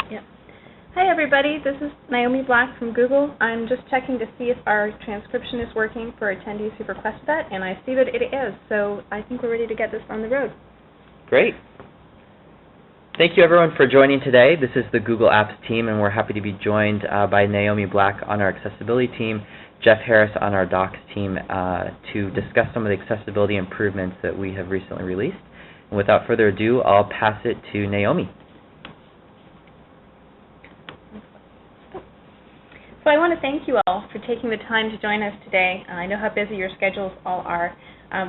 Yep. Hi everybody, this is Naomi Black from Google. I'm just checking to see if our transcription is working for attendees who've requested that, and I see that it is, so I think we're ready to get this on the road. Great. Thank you everyone for joining today. This is the Google Apps team, and we're happy to be joined by Naomi Black on our accessibility team, Jeff Harris on our Docs team to discuss some of the accessibility improvements that we have recently released. And without further ado, I'll pass it to Naomi. So I want to thank you all for taking the time to join us today. I know how busy your schedules all are.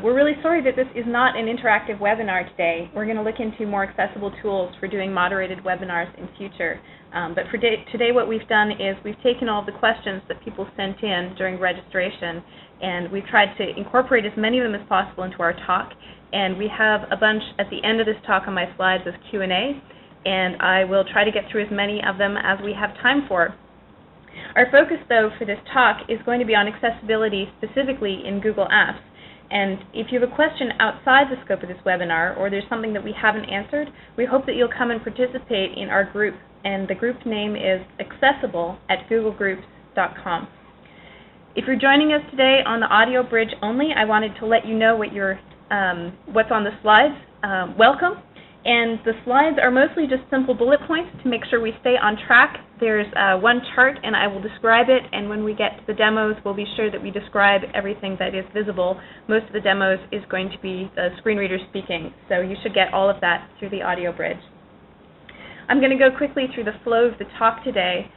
We're really sorry that this is not an interactive webinar today. We're going to look into more accessible tools for doing moderated webinars in future. But for today what we've done is we've taken all the questions that people sent in during registration, and we've tried to incorporate as many of them as possible into our talk. And we have a bunch at the end of this talk on my slides as Q&A, and I will try to get through as many of them as we have time for. Our focus, though, for this talk is going to be on accessibility specifically in Google Apps. And if you have a question outside the scope of this webinar, or there's something that we haven't answered, we hope that you'll come and participate in our group. And the group name is accessible@googlegroups.com. If you're joining us today on the audio bridge only, I wanted to let you know what's on the slides. Welcome. And the slides are mostly just simple bullet points to make sure we stay on track. There's one chart, and I will describe it, and when we get to the demos, we'll be sure that we describe everything that is visible. Most of the demos is going to be the screen reader speaking, so you should get all of that through the audio bridge. I'm going to go quickly through the flow of the talk today.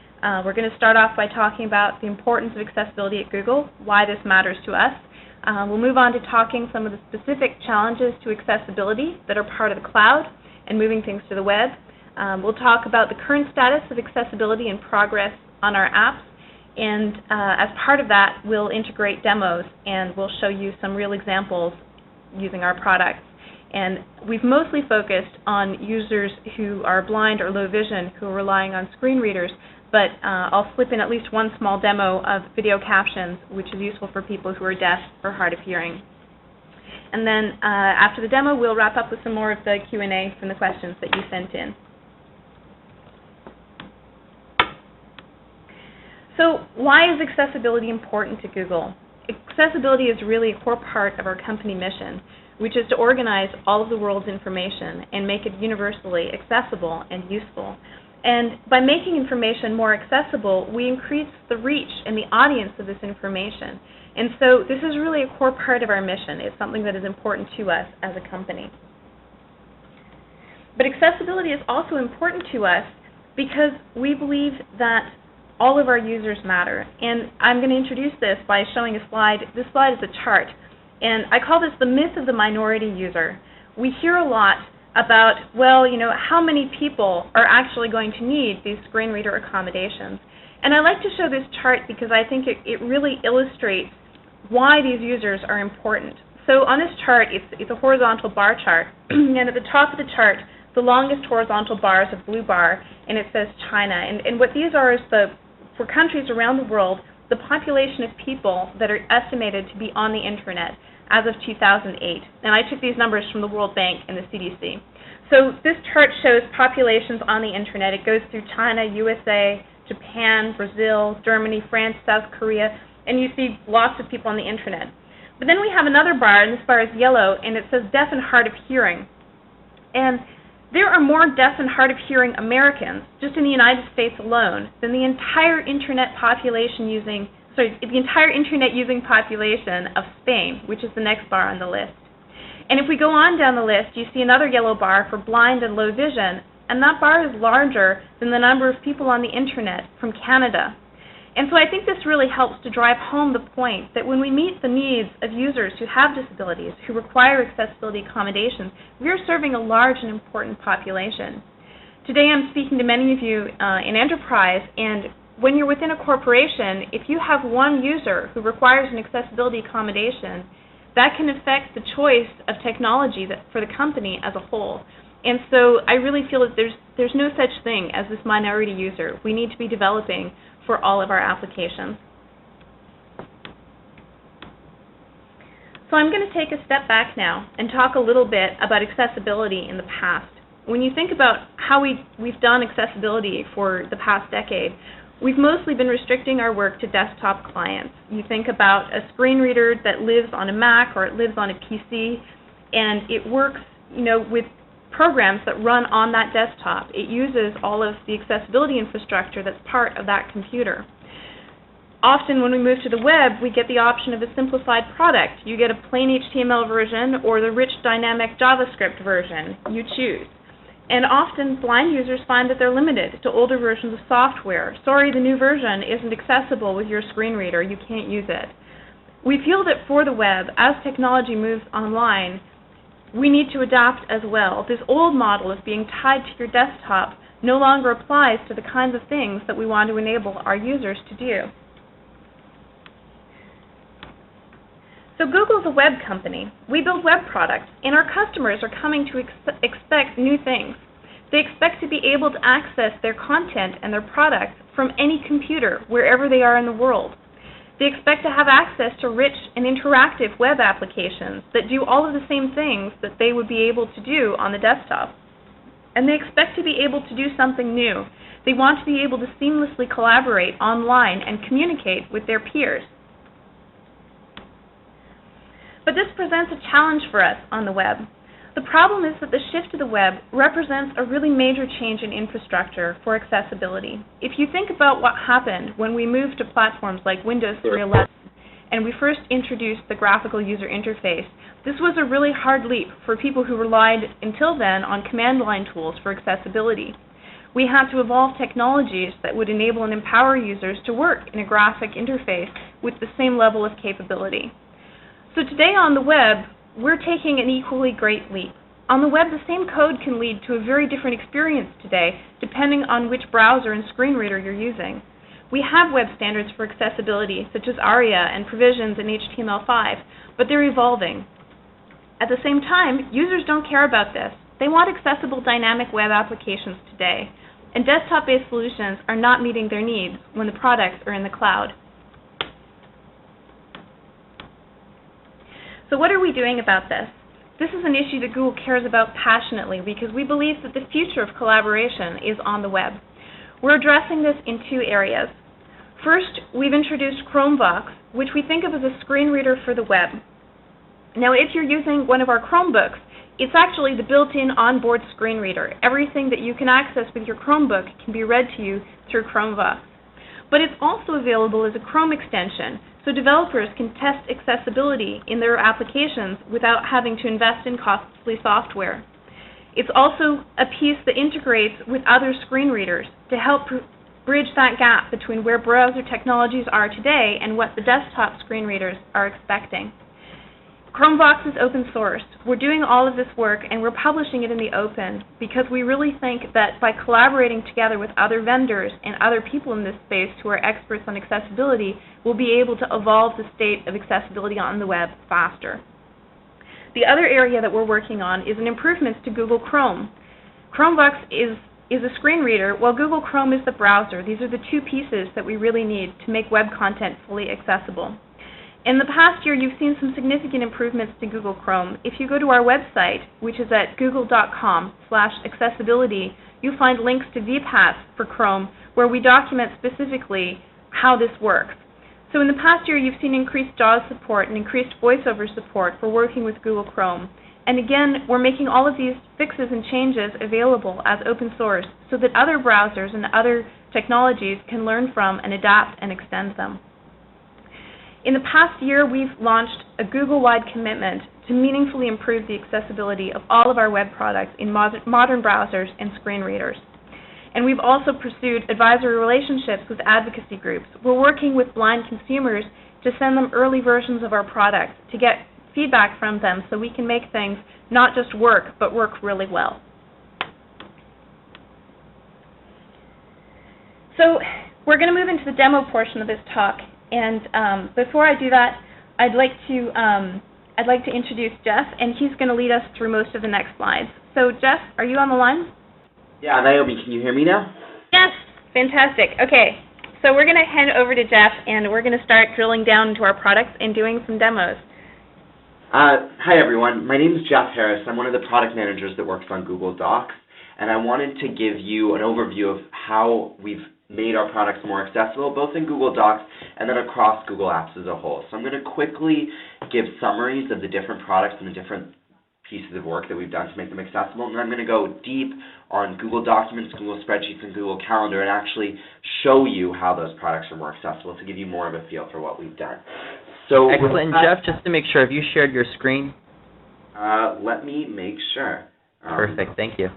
We're going to start off by talking about the importance of accessibility at Google, why this matters to us. We'll move on to talking some of the specific challenges to accessibility that are part of the cloud and moving things to the web. We'll talk about the current status of accessibility and progress on our apps, and as part of that, we'll integrate demos, and we'll show you some real examples using our products. And we've mostly focused on users who are blind or low vision who are relying on screen readers, but I'll slip in at least one small demo of video captions, which is useful for people who are deaf or hard of hearing. And then after the demo, we'll wrap up with some more of the Q&A from the questions that you sent in. So why is accessibility important to Google? Accessibility is really a core part of our company mission, which is to organize all of the world's information and make it universally accessible and useful. And by making information more accessible, we increase the reach and the audience of this information. And so this is really a core part of our mission. It's something that is important to us as a company. But accessibility is also important to us because we believe that all of our users matter. And I'm going to introduce this by showing a slide. This slide is a chart. And I call this the myth of the minority user. We hear a lot about, well, how many people are actually going to need these screen reader accommodations. And I like to show this chart because I think it really illustrates why these users are important. So on this chart, it's a horizontal bar chart, and at the top of the chart, the longest horizontal bar is a blue bar, and it says China. And what these are is for countries around the world, the population of people that are estimated to be on the internet as of 2008. And I took these numbers from the World Bank and the CDC. So this chart shows populations on the internet. It goes through China, USA, Japan, Brazil, Germany, France, South Korea, and you see lots of people on the internet. But then we have another bar, and this bar is yellow, and it says deaf and hard of hearing. And there are more deaf and hard of hearing Americans, just in the United States alone, than the entire internet population using population of Spain, which is the next bar on the list. And if we go on down the list, you see another yellow bar for blind and low vision, and that bar is larger than the number of people on the internet from Canada. And so I think this really helps to drive home the point that when we meet the needs of users who have disabilities, who require accessibility accommodations, we are serving a large and important population. Today I'm speaking to many of you in enterprise, and when you're within a corporation, if you have one user who requires an accessibility accommodation, that can affect the choice of technology for the company as a whole. And so I really feel that there's no such thing as this minority user. We need to be developing for all of our applications. So I'm going to take a step back now and talk a little bit about accessibility in the past. When you think about how we've done accessibility for the past decade, we've mostly been restricting our work to desktop clients. You think about a screen reader that lives on a Mac or it lives on a PC, and it works, with programs that run on that desktop. It uses all of the accessibility infrastructure that's part of that computer. Often when we move to the web, we get the option of a simplified product. You get a plain HTML version or the rich dynamic JavaScript version. You choose. And often blind users find that they're limited to older versions of software. Sorry, the new version isn't accessible with your screen reader. You can't use it. We feel that for the web, as technology moves online, we need to adapt as well. This old model of being tied to your desktop no longer applies to the kinds of things that we want to enable our users to do. So Google's a web company. We build web products, and our customers are coming to expect new things. They expect to be able to access their content and their products from any computer, wherever they are in the world. They expect to have access to rich and interactive web applications that do all of the same things that they would be able to do on the desktop. And they expect to be able to do something new. They want to be able to seamlessly collaborate online and communicate with their peers. But this presents a challenge for us on the web. The problem is that the shift to the web represents a really major change in infrastructure for accessibility. If you think about what happened when we moved to platforms like Windows 3.11 and we first introduced the graphical user interface, this was a really hard leap for people who relied until then on command line tools for accessibility. We had to evolve technologies that would enable and empower users to work in a graphic interface with the same level of capability. So today on the web, we're taking an equally great leap. On the web, the same code can lead to a very different experience today, depending on which browser and screen reader you're using. We have web standards for accessibility, such as ARIA and provisions in HTML5, but they're evolving. At the same time, users don't care about this. They want accessible dynamic web applications today, and desktop-based solutions are not meeting their needs when the products are in the cloud. So what are we doing about this? This is an issue that Google cares about passionately because we believe that the future of collaboration is on the web. We're addressing this in two areas. First, we've introduced Chromebox, which we think of as a screen reader for the web. Now, if you're using one of our Chromebooks, it's actually the built-in onboard screen reader. Everything that you can access with your Chromebook can be read to you through Chromebox. But it's also available as a Chrome extension, so developers can test accessibility in their applications without having to invest in costly software. It's also a piece that integrates with other screen readers to help bridge that gap between where browser technologies are today and what the desktop screen readers are expecting. Chromebox is open source. We're doing all of this work and we're publishing it in the open because we really think that by collaborating together with other vendors and other people in this space who are experts on accessibility, we'll be able to evolve the state of accessibility on the web faster. The other area that we're working on is an improvements to Google Chrome. Chromebox is a screen reader, while Google Chrome is the browser. These are the two pieces that we really need to make web content fully accessible. In the past year, you've seen some significant improvements to Google Chrome. If you go to our website, which is at google.com/accessibility, you'll find links to vPaths for Chrome, where we document specifically how this works. So in the past year, you've seen increased JAWS support and increased voiceover support for working with Google Chrome. And again, we're making all of these fixes and changes available as open source so that other browsers and other technologies can learn from and adapt and extend them. In the past year, we've launched a Google-wide commitment to meaningfully improve the accessibility of all of our web products in modern browsers and screen readers. And we've also pursued advisory relationships with advocacy groups. We're working with blind consumers to send them early versions of our products to get feedback from them so we can make things not just work, but work really well. So we're going to move into the demo portion of this talk. And before I do that, I'd like to introduce Jeff, and he's going to lead us through most of the next slides. So Jeff, are you on the line? Yeah, Naomi, can you hear me now? Yes, fantastic. Okay, so we're going to hand over to Jeff, and we're going to start drilling down into our products and doing some demos. Hi, everyone. My name is Jeff Harris. I'm one of the product managers that works on Google Docs. and I wanted to give you an overview of how we've made our products more accessible, both in Google Docs and then across Google Apps as a whole. So I'm going to quickly give summaries of the different products and the different pieces of work that we've done to make them accessible, and then I'm going to go deep on Google Documents, Google Spreadsheets, and Google Calendar and actually show you how those products are more accessible to give you more of a feel for what we've done. So excellent. And Jeff, just to make sure, have you shared your screen? Let me make sure. Perfect. Thank you.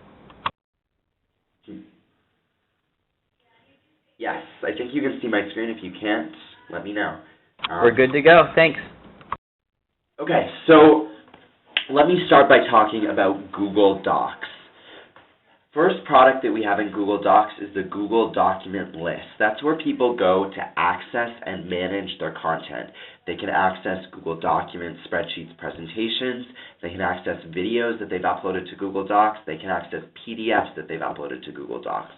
Yes, I think you can see my screen. If you can't, let me know. We're good to go. Thanks. Okay, so let me start by talking about Google Docs. First product that we have in Google Docs is the Google Document List. That's where people go to access and manage their content. They can access Google Documents, spreadsheets, presentations. They can access videos that they've uploaded to Google Docs. They can access PDFs that they've uploaded to Google Docs.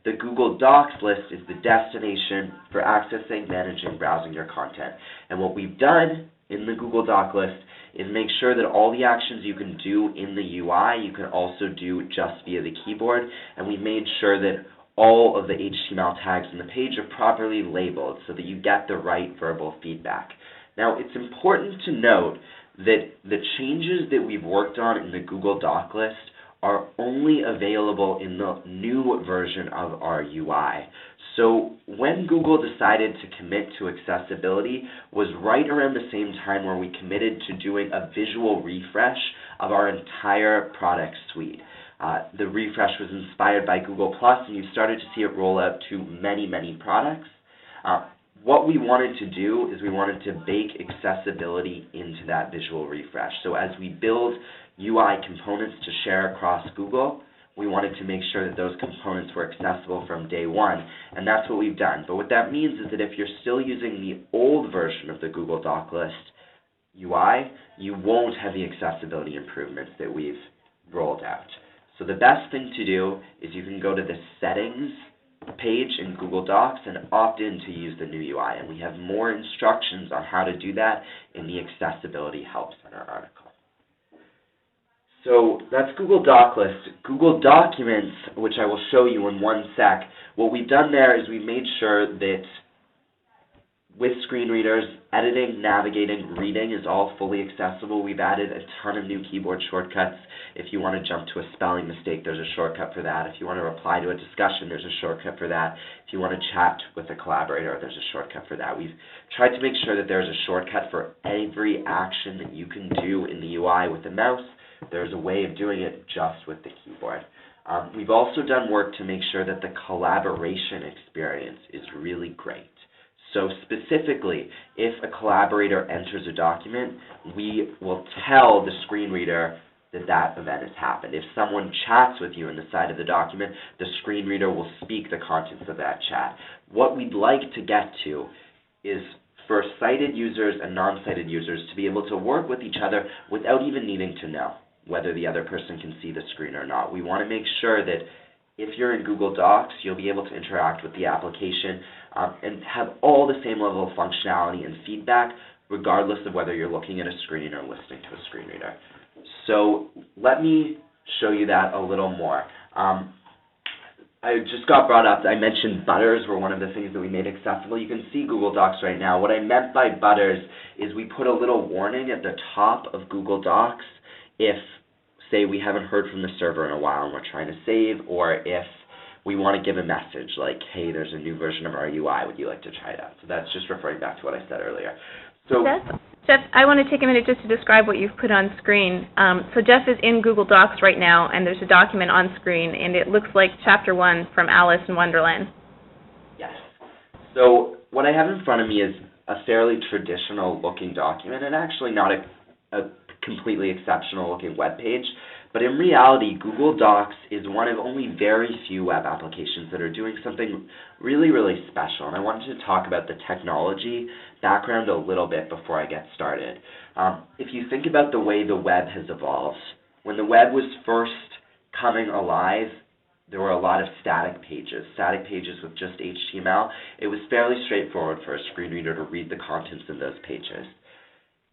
The Google Docs list is the destination for accessing, managing, browsing your content. And what we've done in the Google Doc list is make sure that all the actions you can do in the UI, you can also do just via the keyboard. And we made sure that all of the HTML tags on the page are properly labeled so that you get the right verbal feedback. Now, it's important to note that the changes that we've worked on in the Google Doc list are only available in the new version of our UI. So when Google decided to commit to accessibility was right around the same time where we committed to doing a visual refresh of our entire product suite. The refresh was inspired by Google+, and you started to see it roll out to many, many products. What we wanted to do is we wanted to bake accessibility into that visual refresh. So as we build UI components to share across Google, we wanted to make sure that those components were accessible from day one, and that's what we've done. But what that means is that if you're still using the old version of the Google Doc List UI, you won't have the accessibility improvements that we've rolled out. So the best thing to do is you can go to the Settings page in Google Docs and opt in to use the new UI, and we have more instructions on how to do that in the Accessibility Help Center article. So that's Google Doc List. Google Documents, which I will show you in one sec, what we've done there is we've made sure that with screen readers, editing, navigating, reading is all fully accessible. We've added a ton of new keyboard shortcuts. If you want to jump to a spelling mistake, there's a shortcut for that. If you want to reply to a discussion, there's a shortcut for that. If you want to chat with a collaborator, there's a shortcut for that. We've tried to make sure that there's a shortcut for every action that you can do in the UI with the mouse. There's a way of doing it just with the keyboard. We've also done work to make sure that the collaboration experience is really great. So specifically, if a collaborator enters a document, we will tell the screen reader that that event has happened. If someone chats with you on the side of the document, the screen reader will speak the contents of that chat. What we'd like to get to is for sighted users and non-sighted users to be able to work with each other without even needing to know whether the other person can see the screen or not. We want to make sure that if you're in Google Docs, you'll be able to interact with the application and have all the same level of functionality and feedback, regardless of whether you're looking at a screen or listening to a screen reader. So let me show you that a little more. I just got brought up, I mentioned butters were one of the things that we made accessible. You can see Google Docs right now. What I meant by butters is we put a little warning at the top of Google Docs if, say, we haven't heard from the server in a while and we're trying to save, or if we want to give a message like, hey, there's a new version of our UI, would you like to try it out? So that's just referring back to what I said earlier. So Jeff, I want to take a minute just to describe what you've put on screen. So Jeff is in Google Docs right now, and there's a document on screen, and it looks like Chapter 1 from Alice in Wonderland. Yes. So what I have in front of me is a fairly traditional-looking document, and actually not a completely exceptional-looking web page. But in reality, Google Docs is one of only very few web applications that are doing something really, really special. And I wanted to talk about the technology background a little bit before I get started. If you think about the way the web has evolved, when the web was first coming alive, there were a lot of static pages with just HTML. It was fairly straightforward for a screen reader to read the contents of those pages.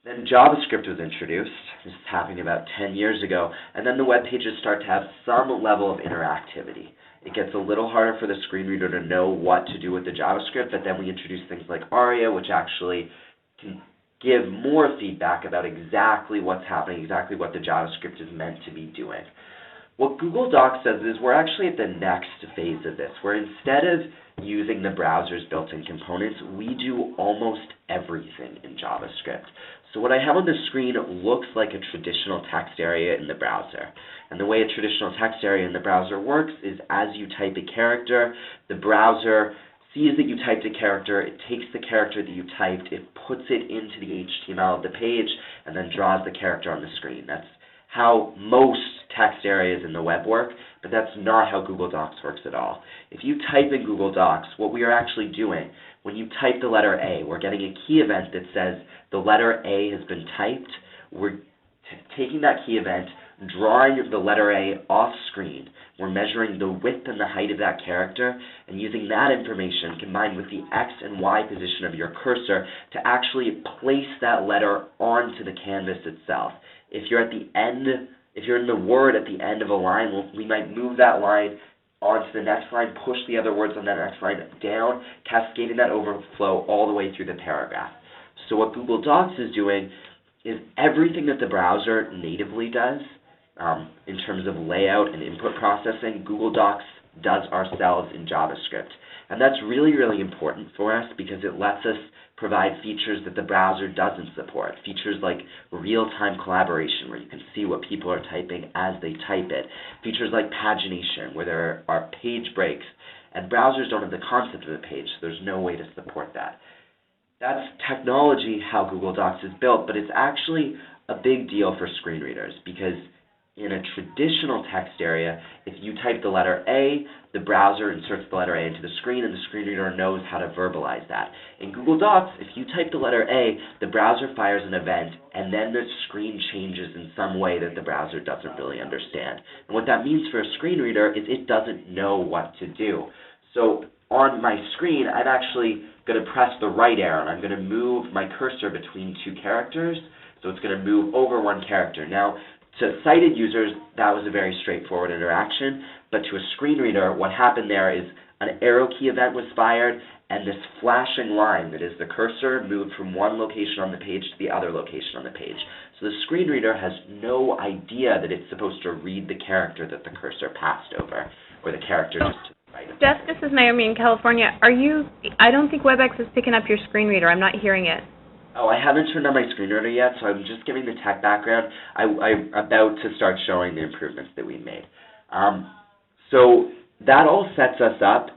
Then JavaScript was introduced. This is happening about 10 years ago. And then the web pages start to have some level of interactivity. It gets a little harder for the screen reader to know what to do with the JavaScript, but then we introduce things like ARIA, which actually can give more feedback about exactly what's happening, exactly what the JavaScript is meant to be doing. What Google Docs says is we're actually at the next phase of this, where instead of using the browser's built-in components, we do almost everything in JavaScript. So what I have on the screen looks like a traditional text area in the browser. And the way a traditional text area in the browser works is as you type a character, the browser sees that you typed a character, it takes the character that you typed, it puts it into the HTML of the page, and then draws the character on the screen. That's how most text areas in the web work, but that's not how Google Docs works at all. If you type in Google Docs, what we are actually doing, when you type the letter A, we're getting a key event that says the letter A has been typed. We're taking that key event, drawing the letter A off screen. We're measuring the width and the height of that character, and using that information combined with the X and Y position of your cursor to actually place that letter onto the canvas itself. If you're at the end, if you're in the word at the end of a line, we might move that line onto the next line, push the other words on that next line down, cascading that overflow all the way through the paragraph. So what Google Docs is doing is everything that the browser natively does in terms of layout and input processing, Google Docs does ourselves in JavaScript. And that's really, really important for us because it lets us provide features that the browser doesn't support. Features like real-time collaboration, where you can see what people are typing as they type it. Features like pagination, where there are page breaks. And browsers don't have the concept of the page, so there's no way to support that. That's technology, how Google Docs is built, but it's actually a big deal for screen readers because in a traditional text area, if you type the letter A, the browser inserts the letter A into the screen, and the screen reader knows how to verbalize that. In Google Docs, if you type the letter A, the browser fires an event, and then the screen changes in some way that the browser doesn't really understand. And what that means for a screen reader is it doesn't know what to do. So on my screen, I'm actually going to press the right arrow, and I'm going to move my cursor between two characters, so it's going to move over one character. Now, to sighted users, that was a very straightforward interaction, but to a screen reader, what happened there is an arrow key event was fired, and this flashing line that is the cursor moved from one location on the page to the other location on the page. So the screen reader has no idea that it's supposed to read the character that the cursor passed over, or the character just to the right of it. Jeff, this is Naomi in California. I don't think WebEx is picking up your screen reader. I'm not hearing it. Oh, I haven't turned on my screen reader yet, so I'm just giving the tech background. I'm about to start showing the improvements that we made. So that all sets us up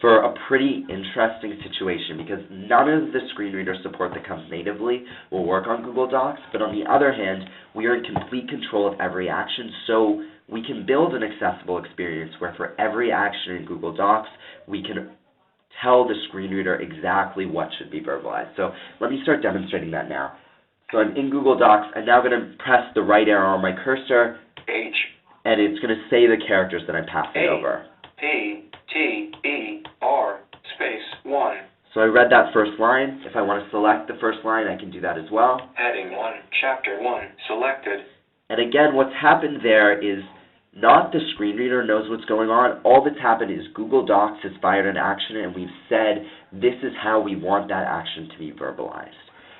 for a pretty interesting situation because none of the screen reader support that comes natively will work on Google Docs, but on the other hand, we are in complete control of every action, so we can build an accessible experience where for every action in Google Docs, we can tell the screen reader exactly what should be verbalized. So let me start demonstrating that now. So I'm in Google Docs. I'm now going to press the right arrow on my cursor, H, and it's going to say the characters that I'm passing over. P, T, E, R, space, 1. So I read that first line. If I want to select the first line, I can do that as well. Heading 1, Chapter 1, selected. And again, what's happened there is not the screen reader knows what's going on. All that's happened is Google Docs has fired an action, and we've said this is how we want that action to be verbalized.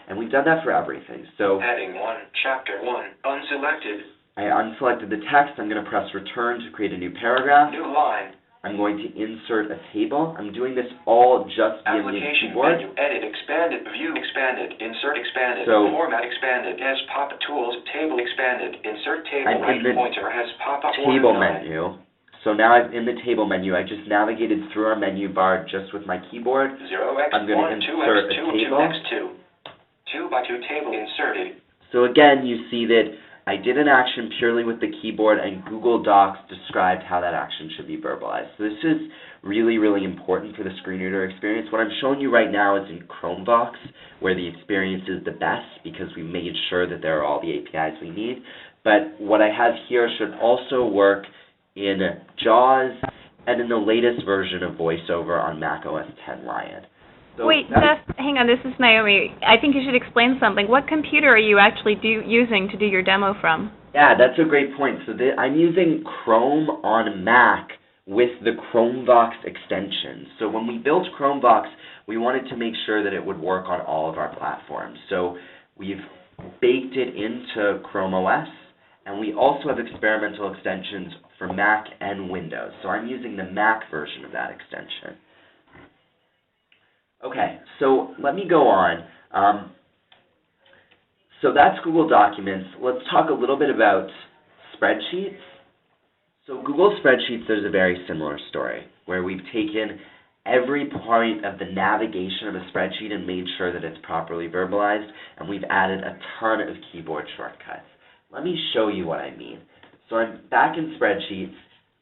And we've done that for everything. So Heading 1, Chapter 1, unselected. I unselected the text. I'm going to press return to create a new paragraph. New line. I'm going to insert a table. I'm doing this all just via the Application keyboard. menu, edit, expanded, view, expanded, insert, expanded, So format, expanded, has pop-up tools, table, expanded, insert table, I'm right in the pointer, has pop-up table order nine. menu. So now I'm in the table menu. I just navigated through our menu bar just with my keyboard. 0x1, I'm going to insert 2x2, a table. 2x2. 2x2 table inserted. So again, you see that I did an action purely with the keyboard, and Google Docs described how that action should be verbalized. So this is really, really important for the screen reader experience. What I'm showing you right now is in Chromebox, where the experience is the best because we made sure that there are all the APIs we need. But what I have here should also work in JAWS and in the latest version of VoiceOver on Mac OS X Lion. So Wait, Jeff, hang on, this is Naomi. I think you should explain something. What computer are you actually using to do your demo from? Yeah, that's a great point. So I'm using Chrome on Mac with the Chromevox extension. So when we built Chromevox, we wanted to make sure that it would work on all of our platforms. So we've baked it into Chrome OS, and we also have experimental extensions for Mac and Windows. So I'm using the Mac version of that extension. Okay, so let me go on. So that's Google Documents. Let's talk a little bit about spreadsheets. So Google Spreadsheets, there's a very similar story, where we've taken every point of the navigation of a spreadsheet and made sure that it's properly verbalized, and we've added a ton of keyboard shortcuts. Let me show you what I mean. So I'm back in Spreadsheets.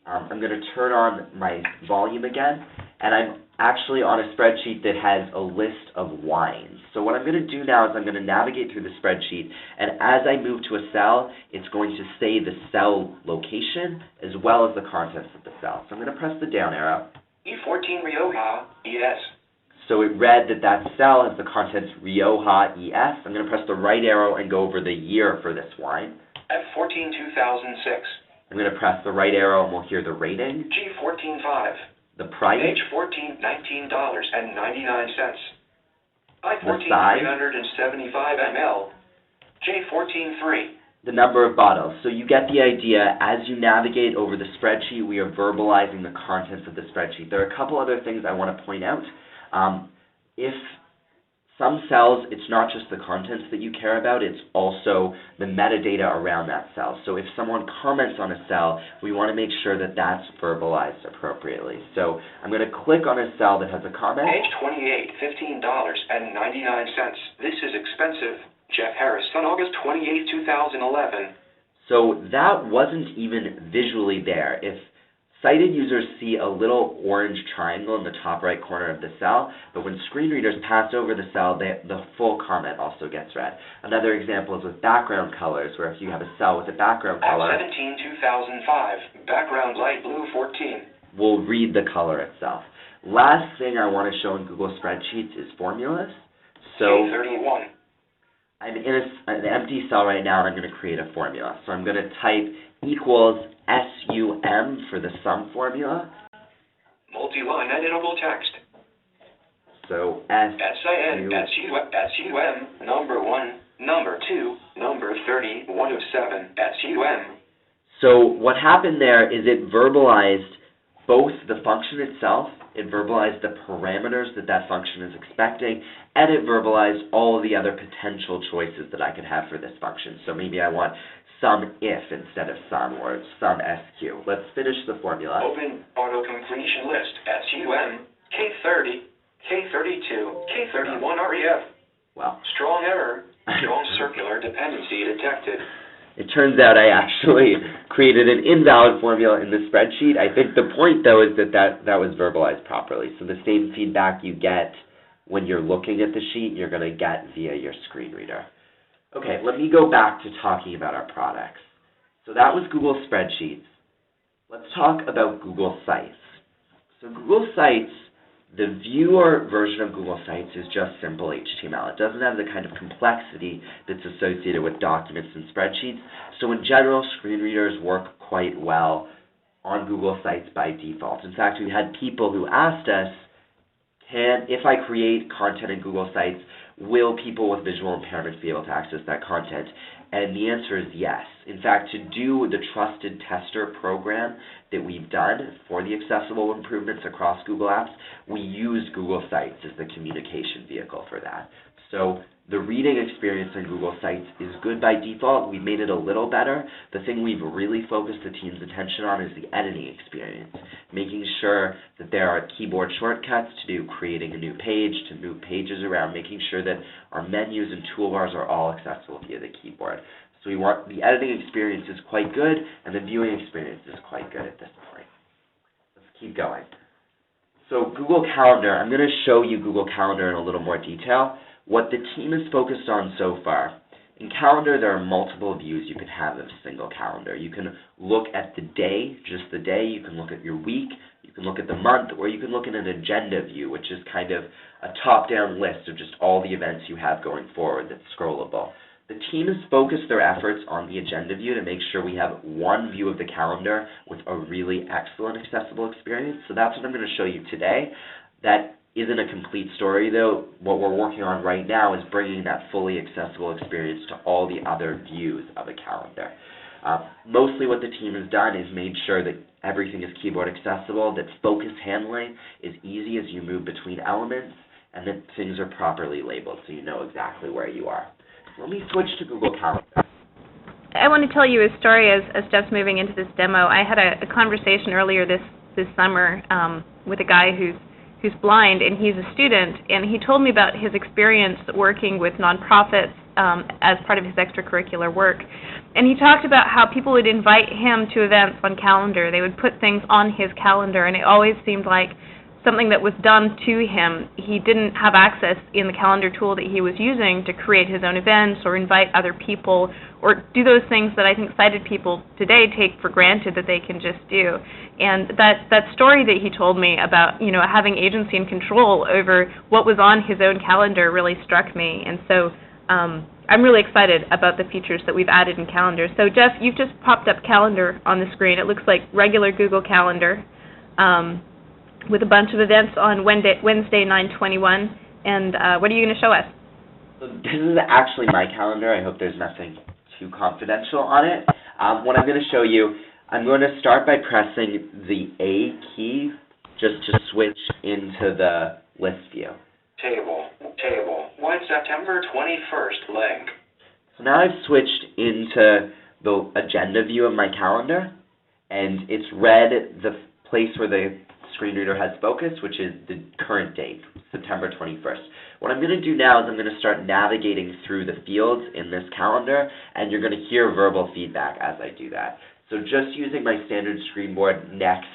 I'm going to turn on my volume again, and I'm actually on a spreadsheet that has a list of wines. So what I'm going to do now is I'm going to navigate through the spreadsheet, and as I move to a cell, it's going to say the cell location as well as the contents of the cell. So I'm going to press the down arrow. E14 Rioja, ES. So it read that that cell has the contents Rioja, ES. I'm going to press the right arrow and go over the year for this wine. F14 2006. I'm going to press the right arrow and we'll hear the rating. G14 5. The price. H14 $19.99. I14 The size. 375 ml. J14 3. The number of bottles. So you get the idea. As you navigate over the spreadsheet, we are verbalizing the contents of the spreadsheet. There are a couple other things I want to point out. If some cells, it's not just the contents that you care about, it's also the metadata around that cell. So if someone comments on a cell, we want to make sure that that's verbalized appropriately. So I'm going to click on a cell that has a comment. Page 28, $15.99. This is expensive. Jeff Harris, on August 28, 2011. So that wasn't even visually there. If sighted users see a little orange triangle in the top right corner of the cell, but when screen readers pass over the cell, the full comment also gets read. Another example is with background colors, where if you have a cell with a background color, At 17-2005, background light blue 14. we'll read the color itself. Last thing I want to show in Google Spreadsheets is formulas. So J31. I'm in an empty cell right now, and I'm going to create a formula. So I'm going to type equals SUM for the sum formula. Multi-line editable text. So SIN, SUM, number 1, number 2, number 30, 1 of 7, SUM. So what happened there is it verbalized both the function itself, it verbalized the parameters that that function is expecting, and it verbalized all of the other potential choices that I could have for this function. So maybe I want sum if instead of sum, or sum SQ. Let's finish the formula. Open auto-completion list, SUM, K30, K32, K31 REF. Well, Strong error, strong circular dependency detected. it turns out I actually created an invalid formula in the spreadsheet. I think the point, though, is that was verbalized properly. So the same feedback you get when you're looking at the sheet, you're going to get via your screen reader. Okay, let me go back to talking about our products. So that was Google Spreadsheets. Let's talk about Google Sites. So Google Sites, the viewer version of Google Sites is just simple HTML. It doesn't have the kind of complexity that's associated with documents and spreadsheets. So in general, screen readers work quite well on Google Sites by default. In fact, we had people who asked us, if I create content in Google Sites, will people with visual impairments be able to access that content? And the answer is yes. In fact, to do the Trusted Tester program that we've done for the accessible improvements across Google Apps, we used Google Sites as the communication vehicle for that. So the reading experience in Google Sites is good by default. We made it a little better. The thing we've really focused the team's attention on is the editing experience, making sure that there are keyboard shortcuts to do creating a new page, to move pages around, making sure that our menus and toolbars are all accessible via the keyboard. So the editing experience is quite good, and the viewing experience is quite good at this point. Let's keep going. So Google Calendar, I'm going to show you Google Calendar in a little more detail. What the team is focused on so far In Calendar, there are multiple views you can have of a single calendar. You can look at the day, just the day. You can look at your week. You can look at the month, or you can look at an agenda view, which is kind of a top-down list of just all the events you have going forward that's scrollable. The team has focused their efforts on the agenda view to make sure we have one view of the calendar with a really excellent accessible experience. So that's what I'm going to show you today. That isn't a complete story, though. What we're working on right now is bringing that fully accessible experience to all the other views of a calendar. Mostly what the team has done is made sure that everything is keyboard accessible, that focus handling is easy as you move between elements, and that things are properly labeled so you know exactly where you are. Let me switch to Google Calendar. I want to tell you a story as Jeff's moving into this demo. I had a conversation earlier this summer with a guy who's blind, and he's a student, and he told me about his experience working with nonprofits as part of his extracurricular work. And he talked about how people would invite him to events on calendar. They would put things on his calendar, and it always seemed like something that was done to him. He didn't have access in the calendar tool that he was using to create his own events or invite other people or do those things that I think sighted people today take for granted that they can just do. And that story that he told me about, having agency and control over what was on his own calendar really struck me. And so I'm really excited about the features that we've added in Calendar. So Jeff, you've just popped up Calendar on the screen. It looks like regular Google Calendar with a bunch of events on Wednesday 9/21. And what are you going to show us? This is actually my calendar. I hope there's nothing too confidential on it. What I'm going to show you, I'm going to start by pressing the A key just to switch into the list view. Table. 1 September 21st link. So now I've switched into the agenda view of my calendar, and it's read the place where the screen reader has focus, which is the current date, September 21st. What I'm going to do now is I'm going to start navigating through the fields in this calendar, and you're going to hear verbal feedback as I do that. So just using my standard screenboard next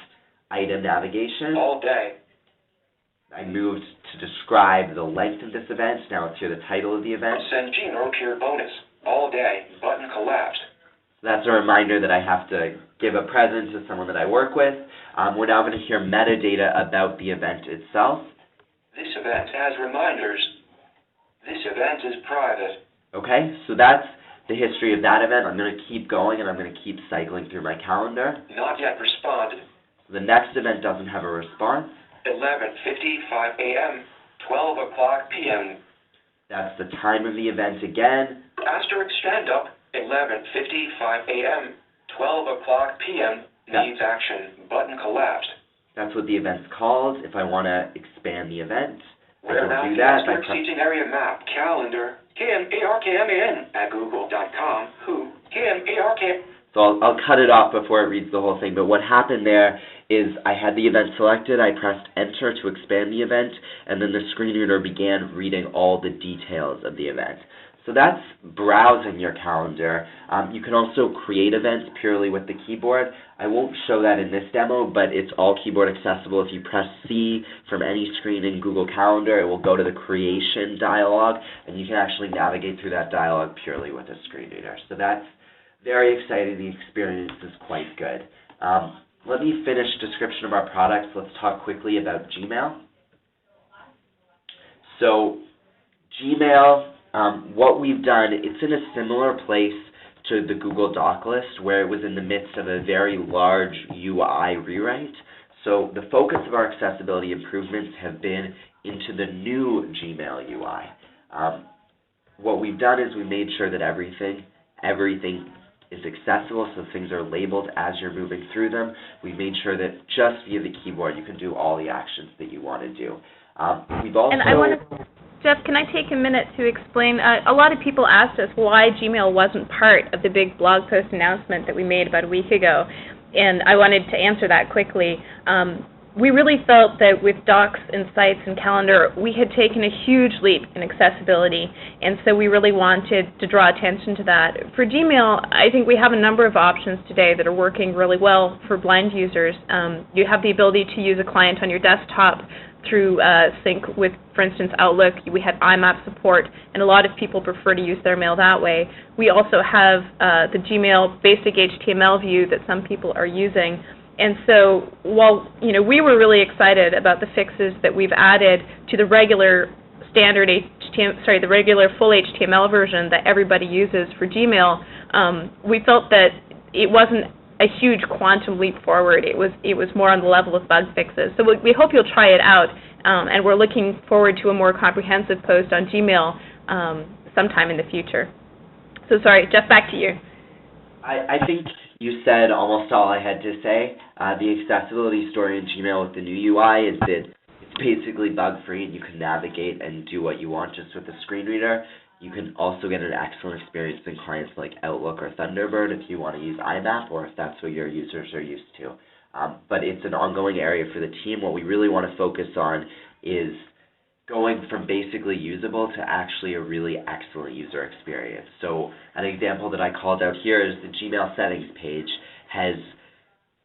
item navigation. All day. I moved to describe the length of this event. Now let's hear the title of the event. Send Gene or Peer bonus. All day. Button collapsed. That's a reminder that I have to give a present to someone that I work with. We're now going to hear metadata about the event itself. This event has reminders. This event is private. Okay, so that's the history of that event. I'm going to keep going, and I'm going to keep cycling through my calendar. Not yet responded. The next event doesn't have a response. 11:55 a.m., 12 o'clock p.m. That's the time of the event again. Asterisk stand up, 11:55 a.m., 12 o'clock p.m. Needs action. Button collapsed. That's what the event's called. If I want to expand the event, I We're can do now that. seating area map, calendar, KMARKMAN at google.com, who, KMARK. So I'll cut it off before it reads the whole thing, but what happened there is I had the event selected, I pressed enter to expand the event, and then the screen reader began reading all the details of the event. So that's browsing your calendar. You can also create events purely with the keyboard. I won't show that in this demo, but it's all keyboard accessible. If you press C from any screen in Google Calendar, it will go to the creation dialog, and you can actually navigate through that dialog purely with a screen reader. So that's very exciting. The experience is quite good. Let me finish description of our products. Let's talk quickly about Gmail. So Gmail, what we've done, it's in a similar place to the Google Doc list where it was in the midst of a very large UI rewrite. So the focus of our accessibility improvements have been into the new Gmail UI. What we've done is we made sure that everything is accessible, so things are labeled as you're moving through them. We made sure that just via the keyboard you can do all the actions that you want to do. We've also... And I want to, Jeff, can I take a minute to explain? A lot of people asked us why Gmail wasn't part of the big blog post announcement that we made about a week ago, and I wanted to answer that quickly. We really felt that with Docs and Sites and Calendar, we had taken a huge leap in accessibility, and so we really wanted to draw attention to that. For Gmail, I think we have a number of options today that are working really well for blind users. You have the ability to use a client on your desktop through sync with, for instance, Outlook. We had IMAP support, and a lot of people prefer to use their mail that way. We also have the Gmail basic HTML view that some people are using. And so while we were really excited about the fixes that we've added to the regular standard the regular full HTML version that everybody uses for Gmail, we felt that it wasn't a huge quantum leap forward. It was more on the level of bug fixes. So we hope you'll try it out, and we're looking forward to a more comprehensive post on Gmail sometime in the future. So sorry, Jeff, back to you. I think you said almost all I had to say. The accessibility story in Gmail with the new UI is that it's basically bug-free, and you can navigate and do what you want just with the screen reader. You can also get an excellent experience in clients like Outlook or Thunderbird if you want to use IMAP or if that's what your users are used to. But it's an ongoing area for the team. What we really want to focus on is going from basically usable to actually a really excellent user experience. So an example that I called out here is the Gmail settings page has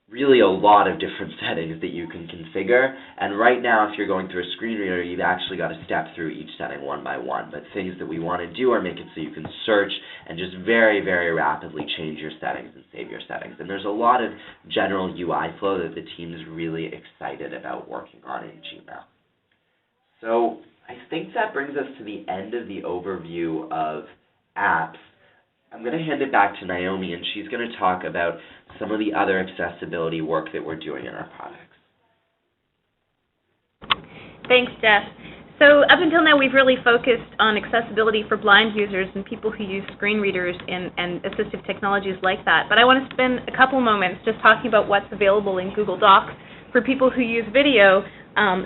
really a lot of different settings that you can configure, and right now if you're going through a screen reader, you've actually got to step through each setting one by one. But things that we want to do are make it so you can search and just very, very rapidly change your settings and save your settings. And there's a lot of general UI flow that the team is really excited about working on in Gmail. So I think that brings us to the end of the overview of apps. I'm going to hand it back to Naomi, and she's going to talk about some of the other accessibility work that we're doing in our products. Thanks, Jeff. So up until now, we've really focused on accessibility for blind users and people who use screen readers and assistive technologies like that. But I want to spend a couple moments just talking about what's available in Google Docs for people who use video,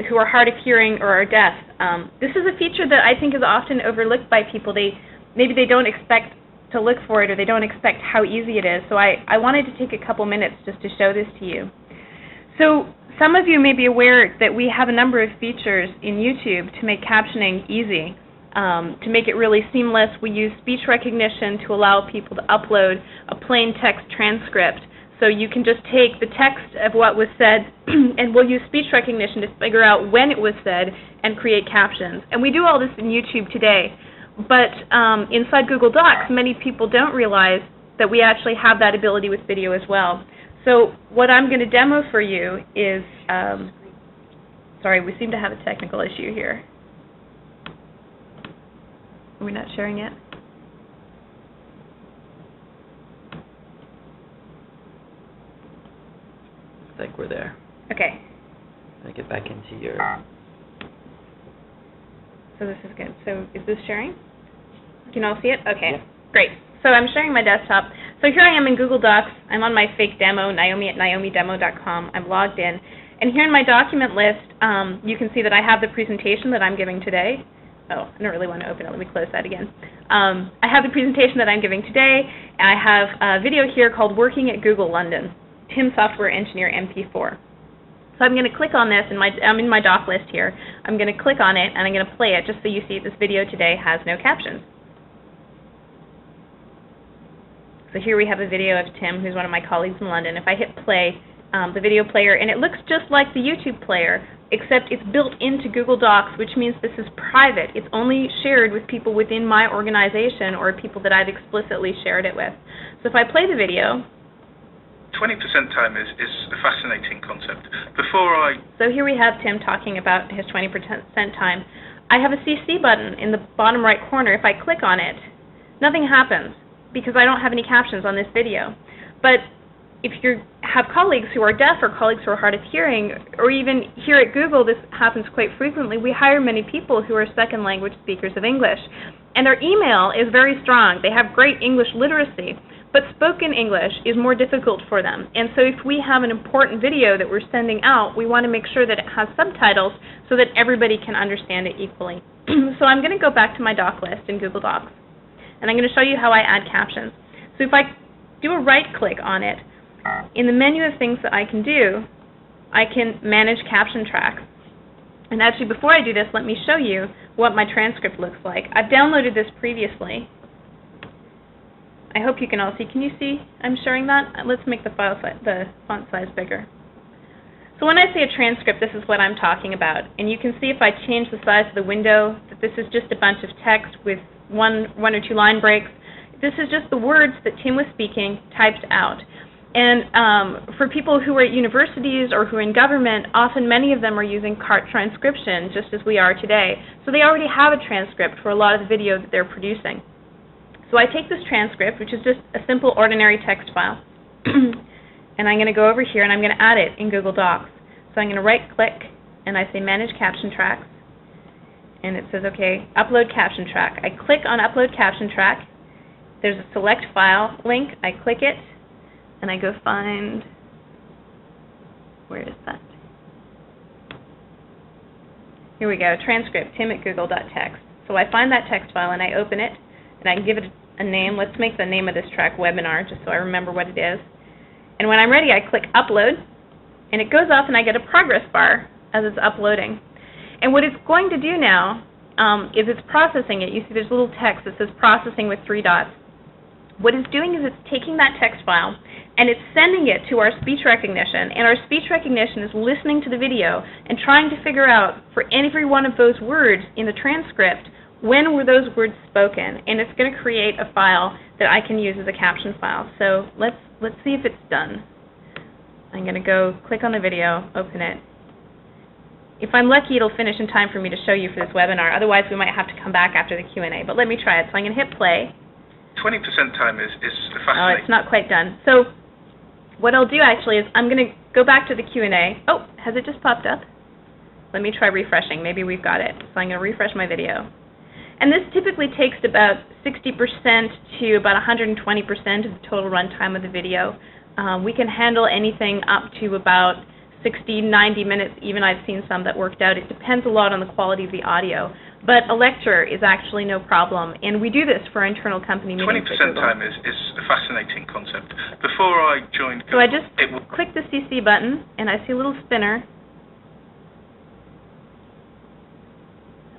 who are hard of hearing or are deaf. This is a feature that I think is often overlooked by people. Maybe they don't expect to look for it, or they don't expect how easy it is. So I wanted to take a couple minutes just to show this to you. So some of you may be aware that we have a number of features in YouTube to make captioning easy, to make it really seamless. We use speech recognition to allow people to upload a plain text transcript. So you can just take the text of what was said, and we'll use speech recognition to figure out when it was said and create captions. And we do all this in YouTube today. But inside Google Docs, many people don't realize that we actually have that ability with video as well. So what I'm going to demo for you is, sorry, we seem to have a technical issue here. Are we not sharing yet? I think we're there. Okay. Let me get back into your... So this is good. So is this sharing? Can you all see it? Okay, yeah. Great. So I'm sharing my desktop. So here I am in Google Docs. I'm on my fake demo, naomi@naomidemo.com. I'm logged in. And here in my document list, you can see that I have the presentation that I'm giving today. Oh, I don't really want to open it. Let me close that again. I have the presentation that I'm giving today, and I have a video here called Working at Google London, Tim Software Engineer MP4. So I'm going to click on this, and I'm in my doc list here. I'm going to click on it, and I'm going to play it just so you see this video today has no captions. So here we have a video of Tim, who's one of my colleagues in London. If I hit play, the video player, and it looks just like the YouTube player, except it's built into Google Docs, which means this is private. It's only shared with people within my organization or people that I've explicitly shared it with. So if I play the video... 20% time is a fascinating concept. So here we have Tim talking about his 20% time. I have a CC button in the bottom right corner. If I click on it, nothing happens because I don't have any captions on this video. But if you have colleagues who are deaf or colleagues who are hard of hearing, or even here at Google, this happens quite frequently, we hire many people who are second language speakers of English. And their email is very strong. They have great English literacy. But spoken English is more difficult for them. And so if we have an important video that we're sending out, we want to make sure that it has subtitles so that everybody can understand it equally. So I'm going to go back to my doc list in Google Docs, and I'm going to show you how I add captions. So if I do a right-click on it, in the menu of things that I can do, I can manage caption tracks. And actually, before I do this, let me show you what my transcript looks like. I've downloaded this previously. I hope you can all see. Can you see I'm sharing that? Let's make the font size bigger. So So when I say a transcript, this is what I'm talking about. And you can see if I change the size of the window that this is just a bunch of text with one or two line breaks. This is just the words that Tim was speaking typed out. And for people who are at universities or who are in government, often many of them are using cart transcription, just as we are today. So they already have a transcript for a lot of the video that they're producing. So I take this transcript, which is just a simple ordinary text file, and I'm going to go over here and I'm going to add it in Google Docs. So I'm going to right-click and I say Manage Caption Tracks, and it says, okay, Upload Caption Track. I click on Upload Caption Track. There's a Select File link. I click it, and I go find, where is that? Here we go, transcript, tim@google.text. So I find that text file and I open it, and I give it a name. Let's make the name of this track Webinar, just so I remember what it is. And when I'm ready, I click Upload, and it goes off and I get a progress bar as it's uploading. And what it's going to do now is it's processing it. You see there's a little text that says processing with 3 dots. What it's doing is it's taking that text file and it's sending it to our speech recognition, and our speech recognition is listening to the video and trying to figure out for every one of those words in the transcript, when were those words spoken, and it's going to create a file that I can use as a caption file. So let's see if it's done. I'm going to go click on the video, open it. If I'm lucky, it'll finish in time for me to show you for this webinar. Otherwise, we might have to come back after the Q&A. But let me try it. So I'm going to hit play. 20% time is fascinating. Oh, it's not quite done. So what I'll do actually is I'm going to go back to the Q&A. Oh, has it just popped up? Let me try refreshing. Maybe we've got it. So I'm going to refresh my video. And this typically takes about 60% to about 120% of the total runtime of the video. We can handle anything up to about 60, 90 minutes, even I've seen some that worked out. It depends a lot on the quality of the audio. But a lecture is actually no problem, and we do this for internal company meetings. 20% time is a fascinating concept. Before I joined Google, so I just click the CC button, and I see a little spinner.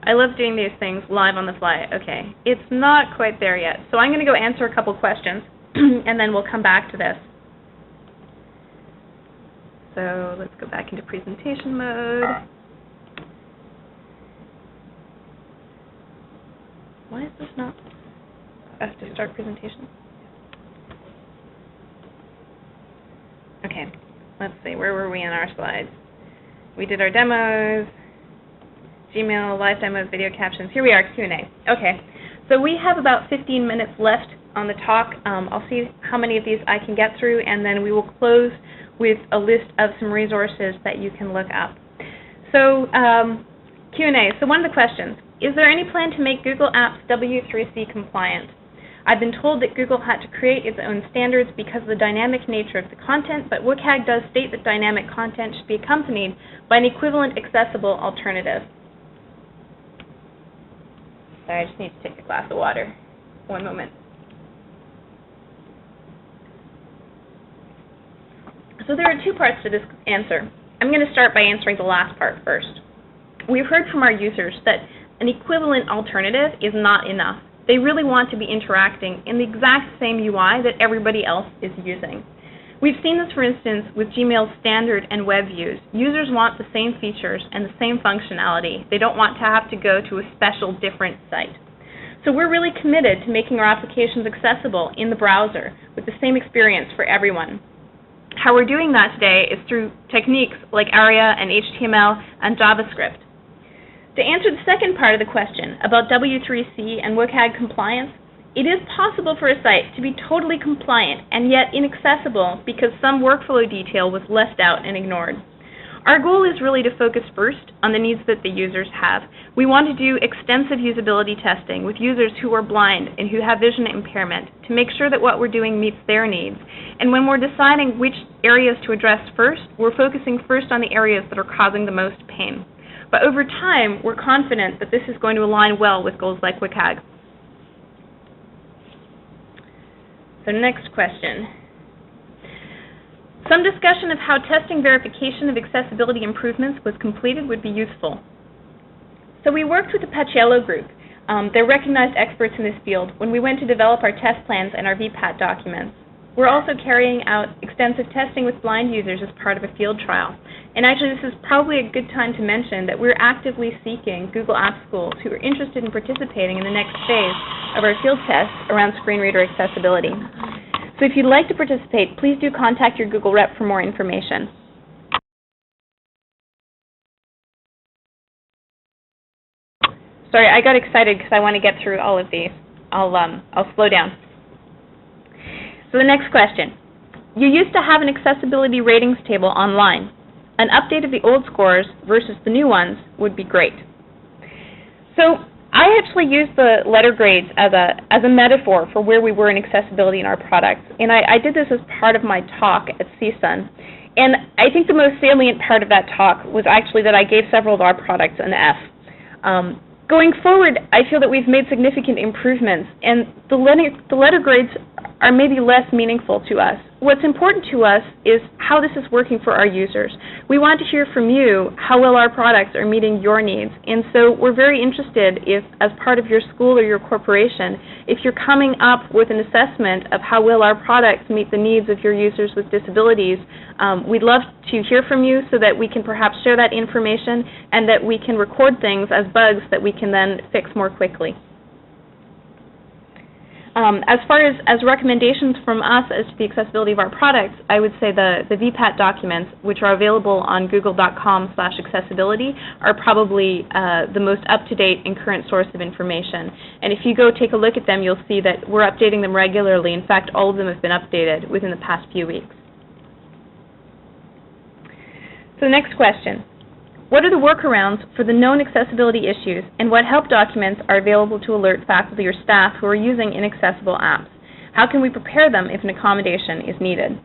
I love doing these things live on the fly. Okay, it's not quite there yet. So I'm going to go answer a couple questions, and then we'll come back to this. So let's go back into presentation mode. Why is this not? I have to start presentation. Okay, let's see. Where were we in our slides? We did our demos. Gmail, live demos, video captions. Here we are, Q&A. Okay, so we have about 15 minutes left on the talk. I'll see how many of these I can get through, and then we will close with a list of some resources that you can look up. So Q&A. So one of the questions, is there any plan to make Google Apps W3C compliant? I've been told that Google had to create its own standards because of the dynamic nature of the content, but WCAG does state that dynamic content should be accompanied by an equivalent accessible alternative. Sorry, I just need to take a glass of water. One moment. So there are two parts to this answer. I'm going to start by answering the last part first. We've heard from our users that an equivalent alternative is not enough. They really want to be interacting in the exact same UI that everybody else is using. We've seen this, for instance, with Gmail's standard and web views. Users want the same features and the same functionality. They don't want to have to go to a special, different site. So we're really committed to making our applications accessible in the browser with the same experience for everyone. How we're doing that today is through techniques like ARIA and HTML and JavaScript. To answer the second part of the question about W3C and WCAG compliance, it is possible for a site to be totally compliant and yet inaccessible because some workflow detail was left out and ignored. Our goal is really to focus first on the needs that the users have. We want to do extensive usability testing with users who are blind and who have vision impairment to make sure that what we're doing meets their needs. And when we're deciding which areas to address first, we're focusing first on the areas that are causing the most pain. But over time, we're confident that this is going to align well with goals like WCAG. So next question. Some discussion of how testing verification of accessibility improvements was completed would be useful. So we worked with the CAPTCHA group. They're recognized experts in this field when we went to develop our test plans and our VPAT documents. We're also carrying out extensive testing with blind users as part of a field trial. And actually, this is probably a good time to mention that we're actively seeking Google Apps schools who are interested in participating in the next phase of our field tests around screen reader accessibility. So if you'd like to participate, please do contact your Google rep for more information. Sorry, I got excited because I want to get through all of these. I'll slow down. So the next question. You used to have an accessibility ratings table online. An update of the old scores versus the new ones would be great. So I actually used the letter grades as a metaphor for where we were in accessibility in our products, and I did this as part of my talk at CSUN. And I think the most salient part of that talk was actually that I gave several of our products an F. Going forward, I feel that we've made significant improvements, and the letter grades are maybe less meaningful to us. What's important to us is how this is working for our users. We want to hear from you how well our products are meeting your needs, and so we're very interested if, as part of your school or your corporation, if you're coming up with an assessment of how well our products meet the needs of your users with disabilities, we'd love to hear from you so that we can perhaps share that information and that we can record things as bugs that we can then fix more quickly. As far as recommendations from us as to the accessibility of our products, I would say the VPAT documents, which are available on google.com/accessibility, are probably the most up-to-date and current source of information. And if you go take a look at them, you'll see that we're updating them regularly. In fact, all of them have been updated within the past few weeks. So the next question. What are the workarounds for the known accessibility issues, and what help documents are available to alert faculty or staff who are using inaccessible apps? How can we prepare them if an accommodation is needed?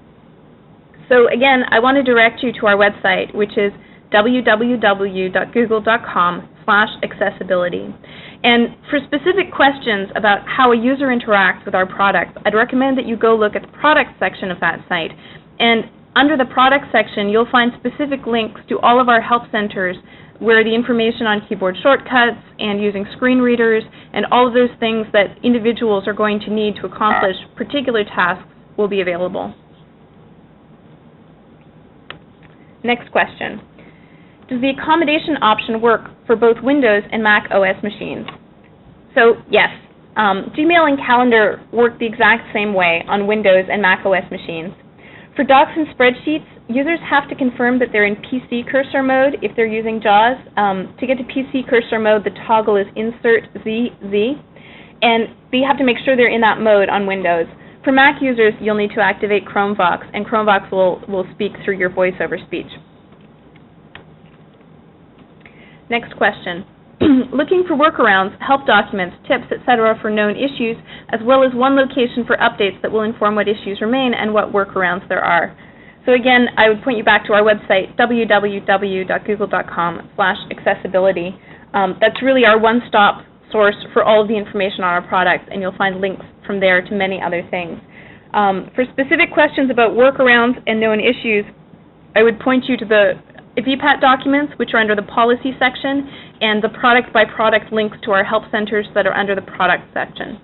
So again, I want to direct you to our website, which is www.google.com/accessibility. And for specific questions about how a user interacts with our products, I'd recommend that you go look at the products section of that site. And under the product section, you'll find specific links to all of our help centers where the information on keyboard shortcuts and using screen readers and all of those things that individuals are going to need to accomplish particular tasks will be available. Next question. Does the accommodation option work for both Windows and Mac OS machines? So yes, Gmail and Calendar work the exact same way on Windows and Mac OS machines. For docs and spreadsheets, users have to confirm that they're in PC cursor mode if they're using JAWS. To get to PC cursor mode, the toggle is Insert ZZ, and they have to make sure they're in that mode on Windows. For Mac users, you'll need to activate Chromevox, and Chromevox will speak through your voice over speech. Next question. Looking for workarounds, help documents, tips, etc. for known issues, as well as one location for updates that will inform what issues remain and what workarounds there are. So again, I would point you back to our website, www.google.com/accessibility. That's really our one-stop source for all of the information on our products, and you'll find links from there to many other things. For specific questions about workarounds and known issues, I would point you to the VPAT documents, which are under the policy section, and the product-by-product links to our help centers that are under the product section.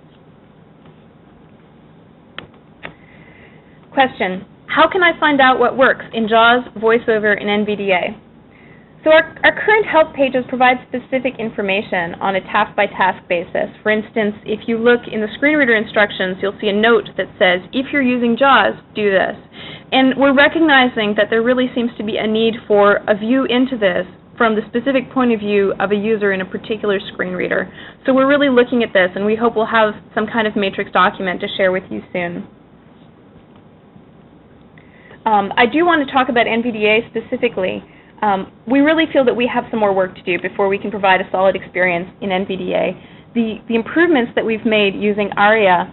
Question. How can I find out what works in JAWS, VoiceOver, and NVDA? So our current help pages provide specific information on a task-by-task basis. For instance, if you look in the screen reader instructions, you'll see a note that says, if you're using JAWS, do this. And we're recognizing that there really seems to be a need for a view into this from the specific point of view of a user in a particular screen reader. So we're really looking at this, and we hope we'll have some kind of matrix document to share with you soon. I do want to talk about NVDA specifically. We really feel that we have some more work to do before we can provide a solid experience in NVDA. The improvements that we've made using ARIA,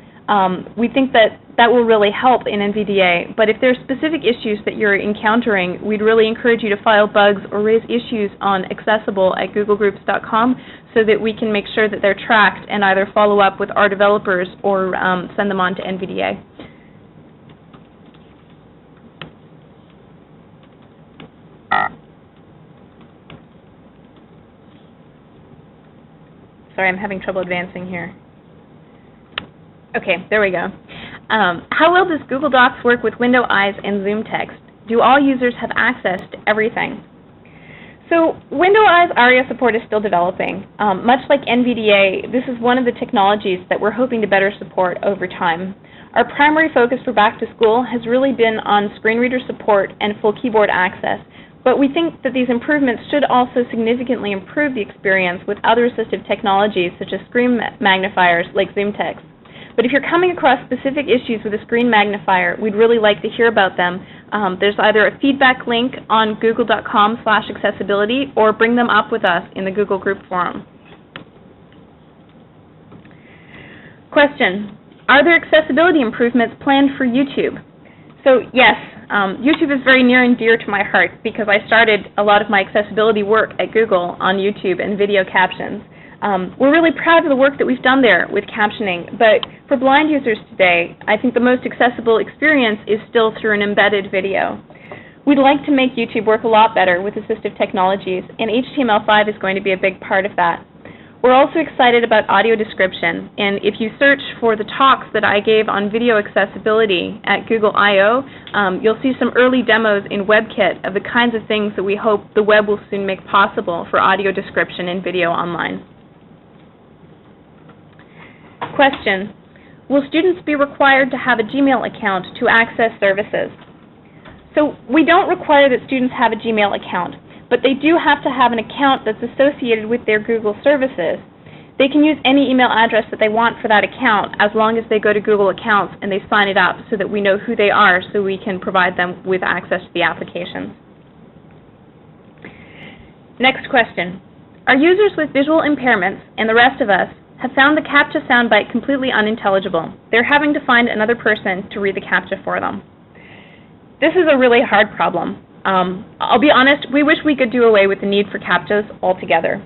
we think that will really help in NVDA, but if there are specific issues that you're encountering, we'd really encourage you to file bugs or raise issues on accessible@googlegroups.com so that we can make sure that they're tracked and either follow up with our developers or send them on to NVDA. Sorry, I'm having trouble advancing here. Okay, there we go. How well does Google Docs work with Windoweyes and Zoomtext? Do all users have access to everything? So Windoweyes ARIA support is still developing. Much like NVDA, this is one of the technologies that we're hoping to better support over time. Our primary focus for back to school has really been on screen reader support and full keyboard access, but we think that these improvements should also significantly improve the experience with other assistive technologies such as screen magnifiers like Zoomtext. But if you're coming across specific issues with a screen magnifier, we'd really like to hear about them. There's either a feedback link on google.com/accessibility or bring them up with us in the Google Group Forum. Question: are there accessibility improvements planned for YouTube? So yes, YouTube is very near and dear to my heart because I started a lot of my accessibility work at Google on YouTube and video captions. We're really proud of the work that we've done there with captioning, but for blind users today, I think the most accessible experience is still through an embedded video. We'd like to make YouTube work a lot better with assistive technologies, and HTML5 is going to be a big part of that. We're also excited about audio description, and if you search for the talks that I gave on video accessibility at Google I/O, you'll see some early demos in WebKit of the kinds of things that we hope the web will soon make possible for audio description and video online. Question: will students be required to have a Gmail account to access services? So we don't require that students have a Gmail account, but they do have to have an account that's associated with their Google services. They can use any email address that they want for that account as long as they go to Google Accounts and they sign it up so that we know who they are so we can provide them with access to the applications. Next question: are users with visual impairments and the rest of us have found the CAPTCHA soundbite completely unintelligible? They're having to find another person to read the CAPTCHA for them. This is a really hard problem. I'll be honest, we wish we could do away with the need for CAPTCHAs altogether.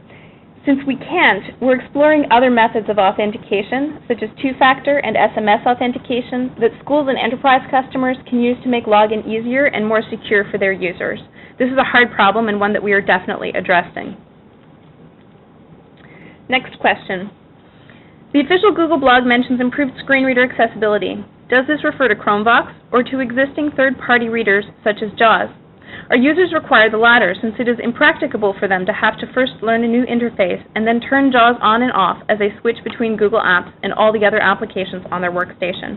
Since we can't, we're exploring other methods of authentication, such as two-factor and SMS authentication, that schools and enterprise customers can use to make login easier and more secure for their users. This is a hard problem and one that we are definitely addressing. Next question. The official Google blog mentions improved screen reader accessibility. Does this refer to Chromevox or to existing third-party readers such as JAWS? Are users required the latter since it is impracticable for them to have to first learn a new interface and then turn JAWS on and off as they switch between Google Apps and all the other applications on their workstation?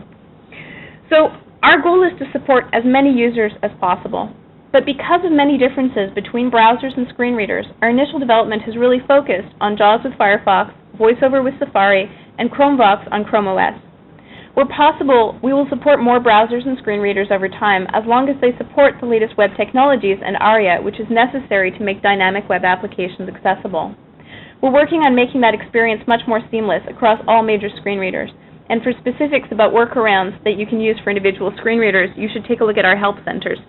So our goal is to support as many users as possible. But because of many differences between browsers and screen readers, our initial development has really focused on JAWS with Firefox, VoiceOver with Safari, and Chromevox on Chrome OS. Where possible, we will support more browsers and screen readers over time as long as they support the latest web technologies and ARIA, which is necessary to make dynamic web applications accessible. We're working on making that experience much more seamless across all major screen readers. And for specifics about workarounds that you can use for individual screen readers, you should take a look at our help centers.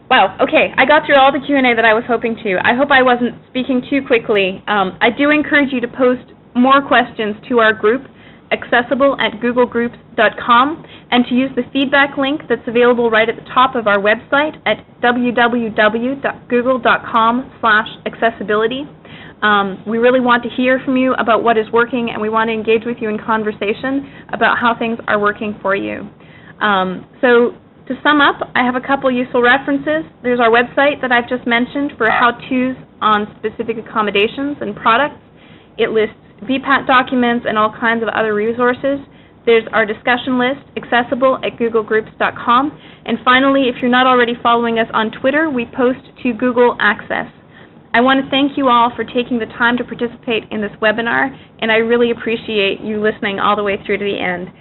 Wow, okay, I got through all the Q&A that I was hoping to. I hope I wasn't speaking too quickly. I do encourage you to post more questions to our group, accessible@googlegroups.com, and to use the feedback link that's available right at the top of our website at www.google.com/accessibility. We really want to hear from you about what is working, and we want to engage with you in conversation about how things are working for you. So to sum up, I have a couple useful references. There's our website that I've just mentioned for how-tos on specific accommodations and products. It lists VPAT documents and all kinds of other resources. There's our discussion list, accessible@googlegroups.com. And finally, if you're not already following us on Twitter, we post to Google Access. I want to thank you all for taking the time to participate in this webinar, and I really appreciate you listening all the way through to the end.